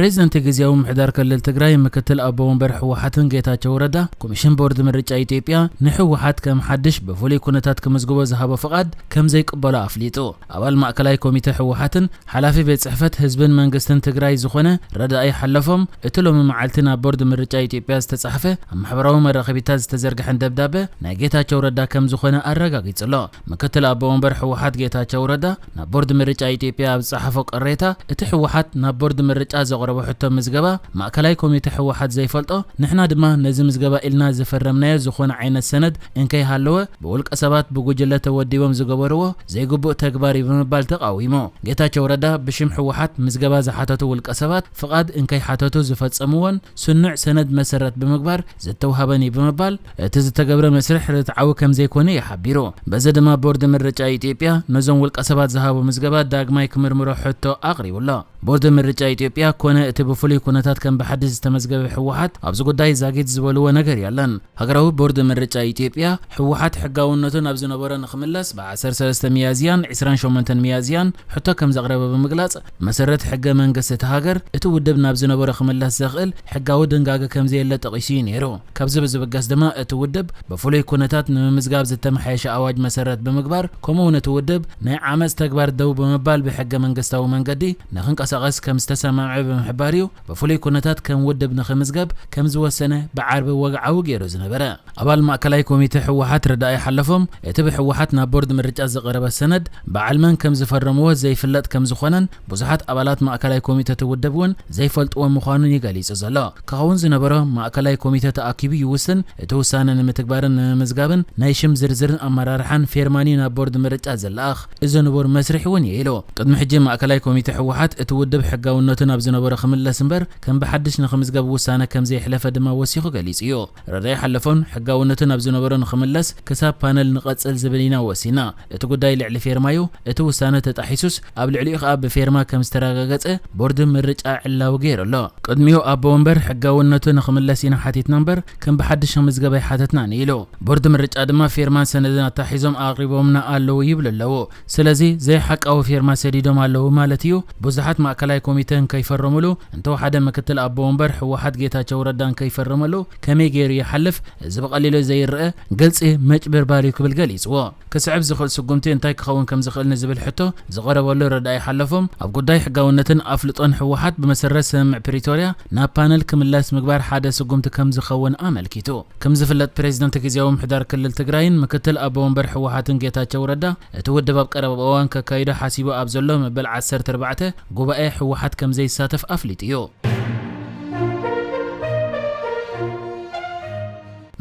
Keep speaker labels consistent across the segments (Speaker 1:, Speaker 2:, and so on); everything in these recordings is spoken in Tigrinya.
Speaker 1: بريزيدنت غزياو محدار كلل تግራይ مكتل ابو ወንበር ሕወሓትን ጌታቸው ረዳ ኮሚሽን ቦርድ ምርጫ ኢትዮጵያ ንሕወሓት ከም ሓድሽ በፎሊ ኩነታት ከምዝግቦ ዝሃቦ ፍቃድ ከም ዘይቅበሉ አፍሊጡ አባል ማዕከላዊ ኮሚቴ ሕወሓትን ሓላፊ ቤት ጽሕፈት ህዝብን መንግስትን ትግራይ ዝኾነ ረዳይ ሓለፎም እትሎም መዓልትና ቦርድ ምርጫ ኢትዮጵያ ዝተጻሕፈ ማሕበራዊ መራኸቢታት ዝተዘርግሐን ደብዳቤ ናይ ጌታቸው ረዳ ከም ዝኾነ አረጋግጽሎ መከተል አቦ ወንበር ሕወሓት ጌታቸው ረዳ ና ቦርድ ምርጫ ኢትዮጵያ ኣብጻሕፎ ቅሬታ እቲ ሕወሓት ና ቦርድ ምርጫ ዘቕረበ ሕቶ ምዝገባ ማዕከላዊ ኮሚቴ ሕወሓት ዘይፈልጦ ንሕና ድማ ነዚ ምዝገባ ኢልና ዝፈረምናዮ ዝኾነ ዓይነት ሰነድ እንከይ ሃለወ በውልቀ ሰባት ብጉጅለ ተወዲቦም ዝገበርዎ ዘይግቡእ ተግባር ብምባል ተቃዊሞ ጌታቸው ረዳ ብሽም ሕወሓት ምዝገባ ዝሓተቱ ውልቀ ሰባት ፍቃድ እንከይ ሓተቱ ዝፈጸምዎን ስኑዕ ሰነድ መሰረት ብምግባር ዝተውሃበኒ ብምባል እቲ ዝተገብረ መስርሕ ርትዓዊ ከም ዘይኮነ ይሓቢሩ በዚ ድማ ቦርድ ምርጫ ኢትዮጵያ ነዞም ውልቀ ሰባት ዝሃቡ ምዝገባ ዳግማይ ክምርምሮ ሕቶ አቅሪቡሎ ቦርድ ምርጫ ኢትዮጵያ ኮነ እቲ ብፍሉይ ኩነታት ከም በሓድስ ዝተመዝገበ ሕወሓት ኣብዚ ጉዳይ ዛጊት ዝበልዎ ነገር ያለን ሃገራዊ ቦርድ ምርጫ ኢትዮጵያ ሕወሓት ሕጋውነቱን ኣብ ዝነበረ ንኽምለስ በ13 ሚያዝያን 28 ሚያዝያን ሕቶ ከም ዘቕረበ ብምግላጽ መሰረት ሕገ መንግስቲ እቲ ሃገር እቲ ውድብ ናብ ዝነበረ ክምለስ ዘኽእል ሕጋዊ ድንጋገ ከም ዘየለ ጠቂሱ ነይሩ ካብዚ ብዝብገስ ድማ እቲ ውድብ ብፍሉይ ኩነታት ንምምዝጋብ ዝተመሓየሸ ኣዋጅ መሰረት ብምግባር ከምኡውን እቲ ውድብ ናይ ዓመፅ ተግባር ደው ብምባል ብሕገ መንግስታዊ መንገዲ ንኽንቀሳቐስ ከም ዝተሰማምዐ ብምሕባርዩ ብፍሉይ ኩነታት ከም ውድብ ንኽምዝገብ ከም ዝወሰነ ብዓርቢ ወግዓዊ ገይሩ ዝነበረ ኣባል ማዕከላዊ ኮሚቴ ሕወሓት ረዳይ ሓለፎም እቲ ብሕወሓት ናብ ቦርድ ምርጫ ዝቐረበ ሰነድ በዓልመን ከም ዝፈረምዎ ዘይፍለጥ ከም ዝኾነን ብዙሓት ኣባላት ማዕከላዊ ኮሚቴ ውድብ እውን ዘይፈልጥዎ ምዃኑን ይገሊጹ ዘሎ ካሁን ዝነበረ ማዕከላዊ ኮሚቴ ተኣኪቡ ይውስን እቲ ውሳነ ንምትግባርን ንምዝጋብን ናይ ሽም ዝርዝርን ኣመራርሓን ፌርማኒ ናብ ቦርድ ምርጫ ዘላኣኽ እዚ ንቡር መስርሕ እውን የኢሉ ቅድሚ ሕጂ ማዕከላዊ ኮሚቴ ሕወሓት እቲ ውድብ ሕጋውነቱን ኣብ ዝነበረ ክምለስ እምበር ከም ብሓድሽ ንኽምዝገብ ውሳነ ከም ዘይሕለፈ ድማ ወሲኹ ገሊጹ እዩ ረዳይ ሓለፎን ሕጋውነቱን ኣብ ዝነበረ ንኽምለስ ክሳብ ፓነል ንቐጽል ዝብል ኢና ወሲና እቲ ጉዳይ ልዕሊ ፌርማዩ እቲ ውሳነ ተጣሒሱስ ኣብ ልዕሊኡ ከዓ ብፌርማ ከም ዝተረጋገጸ ቦርድ ምርጫ ዕላው ገይሩሎ ቅድሚኡ ኣቦ ወንበር ሕጋውነቱ ንኽምለስ ኢና ሓቲትና እምበር ከም ብሓድሽ ምዝገባ ይሓተትና ነኢሉ ቦርድ ምርጫ ድማ ፌርማን ሰነድን ኣታሒዞም ኣቕሪቦምና ኣለዉ ይብል ኣለዎ ስለዚ ዘይሓቃዊ ፌርማ ሰዲዶም ኣለዉ ማለት እዩ ብዙሓት ማዕከላዊ ኮሚቴ ከይፈረሙሉ እንተው ሓደ ምክትል ኣቦ ወንበር ሕወሓት ጌታቸው ረዳን ከይፈረሙሉ ከመይ ገይሩ ይሓልፍ እዚ ብቐሊሉ ዘይርአ ግልጺ መጭበርባሪ ክብል ገሊጽዎ ክስዕብ ዝኽእል ስጉምቲ እንታይ ክኸውን ከም ዝኽእል ንዝብል ሕቶ ዝቐረበሉ ረዳይ ሓለፎም ኣብ ጉዳይ ሕጋውነትን ኣፍልጦን ሕወሓት ብመሰረት ስምምዕ ፕሪቶርያ ናብ ፓነል ክምለስ ምግባር ሓደ ስጉምቲ ከም ዝኸውን ኣመልኪቱ ከም ዝፍለጥ ፕሬዝደንት ግዚያዊ ምሕዳር ክልል ትግራይን ምክትል ኣቦ ወንበር ሕወሓትን ጌታቸው ረዳ እቲ ውድብ ኣብ ቀረበ እዋን ከካይዶ ሓሲቡ ኣብ ዘሎ መበል 14 ጉባኤ ሕወሓት ከም ዘይሳተፍ ኣፍሊጡ እዩ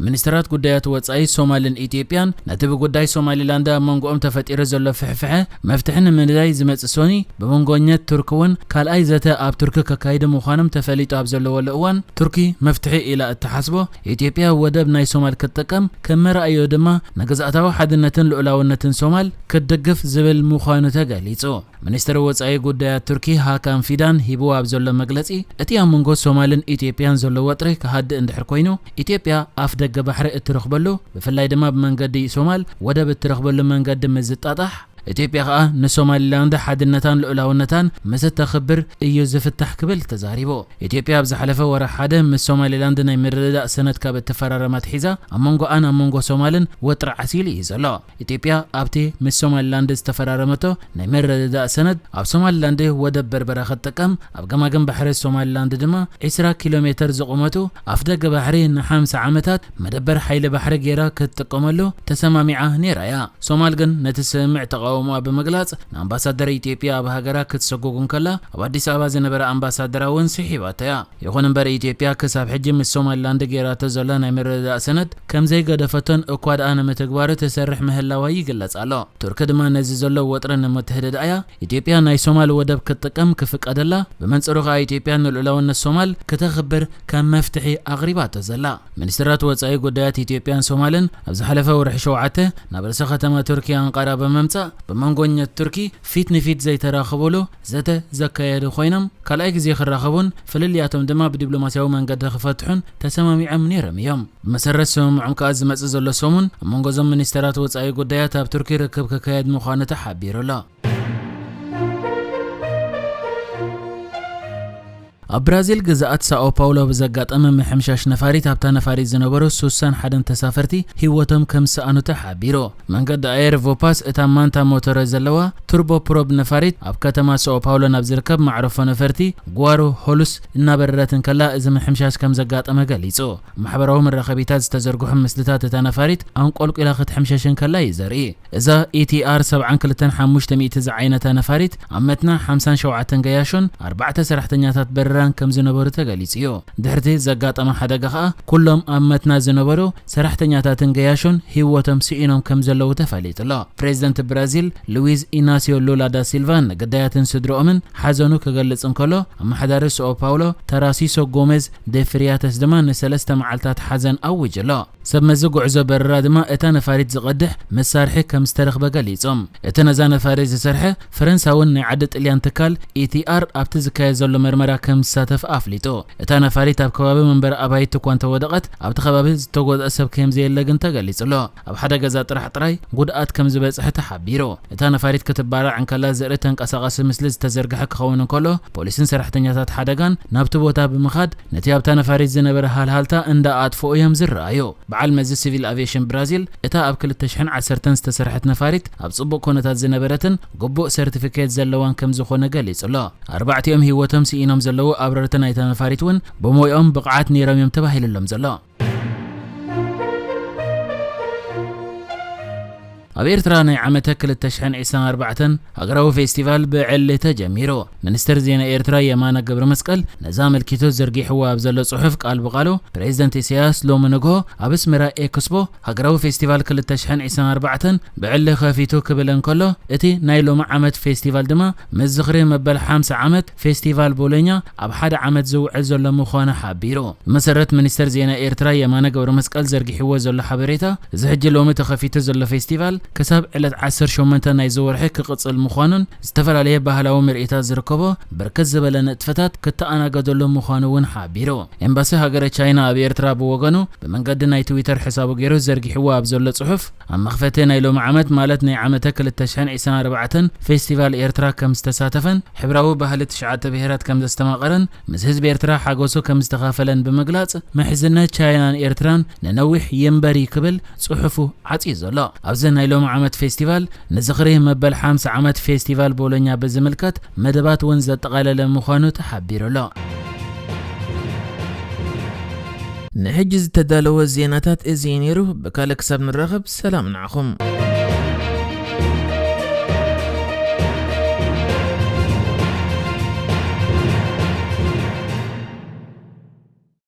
Speaker 1: ሚኒስትራት ጉዳያት ወጻኢ ሶማልን ኢትዮጵያን ነቲ ብጉዳይ ሶማሊላንድ መንጎኦም ተፈጢሩ ዘሎ ፍሕፍሕ መፍትሕን ምንዳይ ዝመጽሶኒ በመንጎኘት ቱርክውን ካልኣይ ዘተ ኣብ ቱርክ ከካይደ ምዃኖም ተፈሊጡ ኣብ ዘለወሉ እዋን ቱርኪ መፍትሒ ኢላ እትሓስቦ ኢትዮጵያ ወደብ ናይ ሶማል ክትጠቀም ከም መርኣዮ ድማ ንግዛእታዊ ሓድነትን ልዑላውነትን ሶማል ክትደግፍ ዝብል ምዃኑ ተገሊጹ ሚኒስትር ወጻኢ ጉዳያት ቱርኪ ሃካም ፊዳን ሂቡ ኣብ ዘሎ መግለጺ እቲ ኣብ መንጎ ሶማልን ኢትዮጵያን ዘሎ ወጥሪ ክሃድእ እንድሕር ኮይኑ ኢትዮጵያ ኣፍ ደገ ባሕሪ እትረኽበሉ ብፍላይ ድማ ብመንገዲ ሶማል ወደብ እትረኽበሉ መንገዲ ምዝጣጣሕ ኢትዮጵያ ከዓ ንሶማሊላንድ ሓድነታን ልዑላውነታን ምስ ተኽብር እዩ ዝፍታሕ ክብል ተዛሪቦ ኢትዮጵያ ኣብ ዝሓለፈ ወርሒ ሓደ ምስ ሶማሊላንድ ናይ ምርድዳእ ሰነድ ካብ እትፈራረማት ሒዛ ኣብ መንጎኣን ኣብ መንጎ ሶማልን ወጥሪ ዓሲሉ እዩ ዘሎ ኢትዮጵያ ኣብቲ ምስ ሶማሊላንድ ዝተፈራረመቶ ናይ ምርድዳእ ሰነድ ኣብ ሶማሊላንድ ወደብ በርበራ ክትጥቀም ኣብ ገማገም ባሕሪ ሶማሊላንድ ድማ 20 ኪሎ ሜትር ዝቁመቱ ኣፍ ደገ ባሕሪ ን50 ዓመታት መደበር ሓይሊ ባሕሪ ጌራ ክትጥቀመሉ ተሰማሚዓ ነይራያ ሶማል ግን ነቲ ስምምዕ ተቃውሞ በመግለጽ አምባሳደር ኢትዮጵያ ኣብ ሃገራ ክትሰጎጉን ከላ ኣብ አዲስ አበባ ዝነበረ አምባሳደራውን ሲሒባተያ ይኹን እምበር ኢትዮጵያ ክሳብ ሕጂ ምስ ሶማሊላንድ ጌራቶ ዘላ ናይ ምርድዳእ ሰነድ ከም ዘይገደፈቶን እኳ ደኣ ንምትግባሩ ተሰርሕ ምህላዋ ይግለጽ ኣሎ ቱርክ ድማ ነዚ ዘሎ ወጥሪ ንምትህድዳያ ኢትዮጵያ ናይ ሶማል ወደብ ክትጥቀም ክፍቀደላ ብመንጽሩ ከዓ ኢትዮጵያ ንልዑላውነት ሶማል ክትኽብር ከም መፍትሒ ኣቕሪባቶ ዘላ ሚኒስትራት ወጻኢ ጉዳያት ኢትዮጵያን ሶማልን ኣብ ዝሓለፈ ወርሒ ሸውዓተ ናብ ርእሰ ከተማ ቱርኪያ አንቃራ በመምጻእ በመንጎኘት ቱርኪ ፊት ንፊት ዘይተራኸበሉ ዘተ ዘካየዱ ኮይኖም ካልኣይ ግዜ ክራኸቡን ፍልልያቶም ድማ ብዲፕሎማሲያዊ መንገዲ ክፈትሑን ተሰማሚዖም ነይሮም እዮም ብመሰረት ስምምዖም ከዓ ዝመጽእ ዘሎ ሰሙን ኣብ መንጎዞም ሚኒስትራት ወጻኢ ጉዳያት ኣብ ቱርኪ ርክብ ክካየድ ምዃኑ ተሓቢሩሎ برازيل جزاءات ساو باولو بزقات أمام حمشاش نفاريت هبتا نفاريت زنبرو سوسان حدن تسافرتي هيوتم كم سأنو تحابيرو من قد اير فوباس اتامانتا موتور زلوا توربو بروب نفاريت اب كتما ساو باولو نبزركب معروف نفرتي غوارو هولوس نابررتن كلا اذا من حمشاش كم زقات أما قليصو محبرهم الرخبيتات استزرقوهم مسلتات تنفاريت انقلق الى خط حمشاشن كلا يزري اذا اي تي ار 7 كلتن حموش تميت زعينه نفاريت عمتنا 57 قياشون 4 سرحتنياتات بران كم زنبرو تغليصيو دحرتي زقات أما حدقا كلهم عمتنا زنبرو سرحتنياتات قياشون هيوتم سئينهم كم زلو تفاليت الله بريزيدنت برازيل لويز إناسيو لولا دا سيلفان قداياتن سدرو امن حزنو كغلص انكلو اما حدار ساو باولو تراسيسو غوميز دي فرياتس دمان سلسته معلتات حزن اوج الله سب مزق عزو برا دما اتا نفاريت زقدح مسارحي كم استرخبه قليصم اتا نزا نفاريت زسرحه فرنساون عدد اليان تكال اي تي ار ابت زكاي زلو مرمرا كم ساتف افليتو اتا نفاريت اب كباب منبر ابايت كوانت ودقت اب تخباب زتغود اسب كم زي لغن تغليصلو اب حدا غزا طرح طراي غدات كم زبصح تحبيرو اتا نفاريت كتبارع عن كلا زرتن قساقس مسل تزرغح كخون كلو بوليسن سرحتنياتات حدغان نابت بوتا بمخاد نتي ابتا نفاريت زنبر حالحالتا اندا ادفو يم زرايو بعل مز سيفيل افيشن برازيل اتا اب كل تشحن 10 استسرحت نفاريت اب صبو كونتات زنبرتن غبو سيرتيفيكيت زلوان كم زخونه غليصلو 4 يوم هيوتم سينم زلو ابررتن ايتا نفاريتون بمويኦም بقعات نيرم يم تباهيللم زلو أبيرترا ناي عمتا كل التشحن عيسان 4 أقراو فيستيفال بعلة جميرو منستر زينا إيرترا يمانا قبر مسقل نظام الكيتو زرقي حوا بزلو صحف قال بقالو بريزدنت سياس لو منقو أبسمرا إيكسبو أقراو فيستيفال كل التشحن عيسان 4 بعلة خافيتو كبلن كله اتي نايلو مع عمت فيستيفال دما مزخري مبال 5 عمت فيستيفال بولينيا أب حدا عمت زوع زلو مخوانا حابيرو مسرت منستر زينا إيرترا يمانا قبر مسقل زرقي حوا زلو حبريتا زهج لو متخافيتو زلو فيستيفال كسب علت 10 شومنتا ناي زورحي كقصل مخانن استفراليه بهلاو مرئيتا زركبو بركز زبل نطفتات كتانا قدلو مخانون حابيرو امباسي هاجر تشاينا بيرترا بوغنو بمنقد ناي تويتر حسابو غيرو زرقي حوا بزل صحف ام مخفتي ناي لو معمت مالت ناي عمتا كل التشحن عيسان 4 فيستيفال ايرترا كم استساتفن حبراو بهل تشعات بهرات كم استماقرن مزهز بيرترا حاغوسو كم استخافلن بمغلاص محزنا تشاينا ايرتران ننوح ينبري قبل صحفو عطيزلا ابزن ناي لو عمت فيستيفال نزخريه مبل 5 عمت فيستيفال بولونيا بزملكت مدبات ونز تقالل مخانو تحبيرو لا نحجز تدالو الزيناتات ازينيرو بكالك سب نرغب سلام نعخم